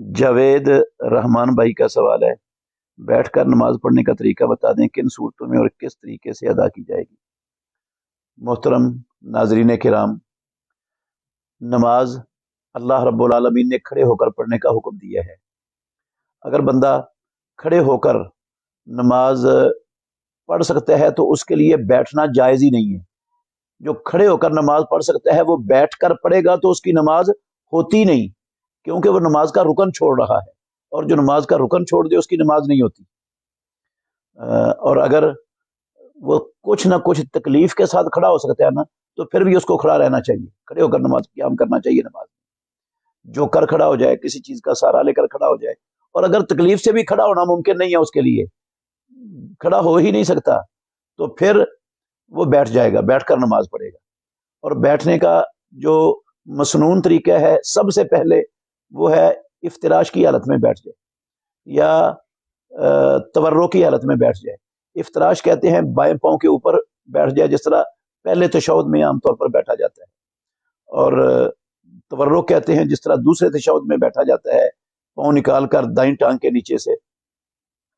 जावेद रहमान भाई का सवाल है, बैठकर नमाज पढ़ने का तरीका बता दें, किन सूरतों में और किस तरीके से अदा की जाएगी। मोहतरम नाजरीन किराम, नमाज अल्लाह रब्बुल आलमीन ने खड़े होकर पढ़ने का हुक्म दिया है। अगर बंदा खड़े होकर नमाज पढ़ सकता है तो उसके लिए बैठना जायज़ ही नहीं है। जो खड़े होकर नमाज पढ़ सकता है वो बैठकर पढ़ेगा तो उसकी नमाज होती नहीं, क्योंकि वो नमाज का रुकन छोड़ रहा है, और जो नमाज का रुकन छोड़ दे उसकी नमाज नहीं होती। और अगर वो कुछ ना कुछ तकलीफ के साथ खड़ा हो सकता है ना, तो फिर भी उसको खड़ा रहना चाहिए, खड़े होकर नमाज क़याम करना चाहिए। नमाज जो कर खड़ा हो जाए, किसी चीज का सहारा लेकर खड़ा हो जाए, और अगर तकलीफ से भी खड़ा होना मुमकिन नहीं है, उसके लिए खड़ा हो ही नहीं सकता, तो फिर वो बैठ जाएगा, बैठकर नमाज पढ़ेगा। और बैठने का जो मसनून तरीका है, सबसे पहले वो है इफ्तिराश की हालत में बैठ जाए या तवर्रो की हालत में बैठ जाए। इफ्तिराश कहते हैं बाएं पांव के ऊपर बैठ जाए, जिस तरह पहले तशहुद में आमतौर पर बैठा जाता है, और तवर्रुक कहते हैं जिस तरह दूसरे तशहुद में बैठा जाता है, पाँव निकाल कर दाईं टांग के नीचे से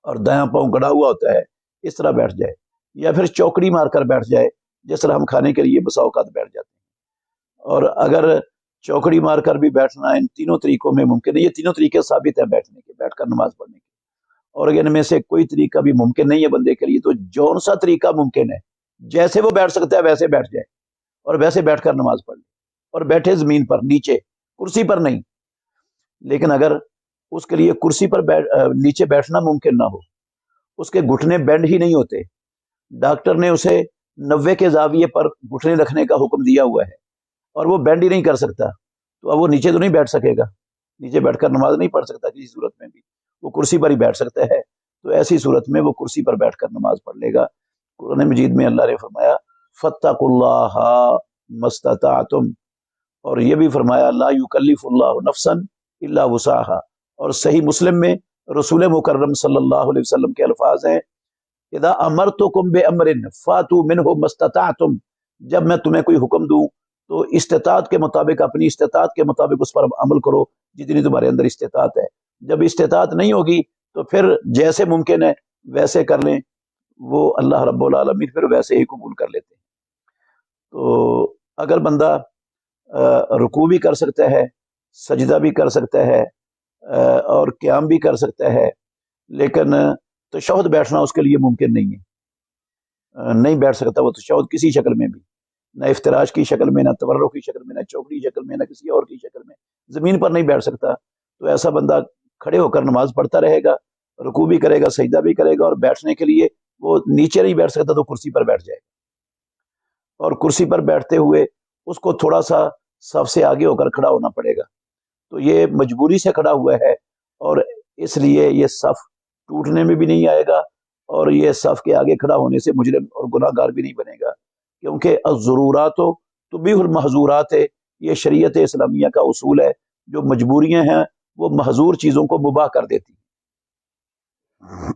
और दायां पाँव गड़ा हुआ होता है, इस तरह बैठ जाए। या फिर चौकड़ी मारकर बैठ जाए, जिस तरह हम खाने के लिए बसा औकात बैठ जाते हैं। और अगर चौकड़ी मारकर भी बैठना इन तीनों तरीकों में मुमकिन है, ये तीनों तरीके साबित हैं बैठने के, बैठकर नमाज पढ़ने के, और इनमें से कोई तरीका भी मुमकिन नहीं है बंदे के लिए, तो जौन सा तरीका मुमकिन है, जैसे वो बैठ सकता है वैसे बैठ जाए और वैसे बैठकर नमाज पढ़ ले, और बैठे जमीन पर, नीचे, कुर्सी पर नहीं। लेकिन अगर उसके लिए कुर्सी पर नीचे बैठना मुमकिन ना हो, उसके घुटने बेंड ही नहीं होते, डॉक्टर ने उसे 90 के जाविये पर घुटने रखने का हुक्म दिया हुआ है और वो बेंड ही नहीं कर सकता, तो अब वो नीचे तो नहीं बैठ सकेगा, नीचे बैठकर नमाज नहीं पढ़ सकता किसी सूरत में भी, वो कुर्सी पर ही बैठ सकता है। तो ऐसी सूरत में वो कुर्सी पर बैठकर नमाज पढ़ लेगा। कुरान मजीद में अल्लाह ने फरमाया फत्तकुल्लाह मस्तताअतुम, और ये भी फरमाया ला युकल्लिफुल्लाहु नफ्सन इल्ला वुसाहा। और सही मुस्लिम में रसूल मुकर्रम सल्लल्लाहु अलैहि वसल्लम के अल्फाज हैं, इदा अमरतुकुम बिअमरिन फातू मिनहु मस्तताअतुम, जब मैं तुम्हें कोई हुक्म दूं तो इस्तिताअत के मुताबिक, अपनी इस्तिताअत के मुताबिक उस पर अमल करो, जितनी तुम्हारे अंदर इस्तिताअत है। जब इस्तिताअत नहीं होगी तो फिर जैसे मुमकिन है वैसे कर लें, वो अल्लाह रब्बुल आलमीन फिर वैसे ही कबूल कर लेते हैं। तो अगर बंदा रुकू भी कर सकता है, सजदा भी कर सकता है, और क़याम भी कर सकता है, लेकिन तशहुद बैठना उसके लिए मुमकिन नहीं है, नहीं बैठ सकता वो तशहुद किसी शक्ल में भी, ना इफ्तिराश की शक्ल में, ना तवर्रुक की शक्ल में, ना चौकड़ी की शक्ल में, ना किसी और की शक्ल में, जमीन पर नहीं बैठ सकता। तो ऐसा बंदा खड़े होकर नमाज पढ़ता रहेगा, रुकू भी करेगा, सजदा भी करेगा, और बैठने के लिए वो नीचे नहीं बैठ सकता तो कुर्सी पर बैठ जाएगा, और कुर्सी पर बैठते हुए उसको थोड़ा सा सफ से आगे होकर खड़ा होना पड़ेगा। तो ये मजबूरी से खड़ा हुआ है, और इसलिए ये सफ टूटने में भी नहीं आएगा, और ये सफ के आगे खड़ा होने से मुजरिम और गुनाहगार भी नहीं बनेगा, क्योंकि अज़्ज़ुरूरातो तुबीहुल महज़ूरात है, ये शरीयत इस्लामिया का उसूल है। जो मजबूरियां हैं वो महजूर चीज़ों को मुबाह कर देती हैं।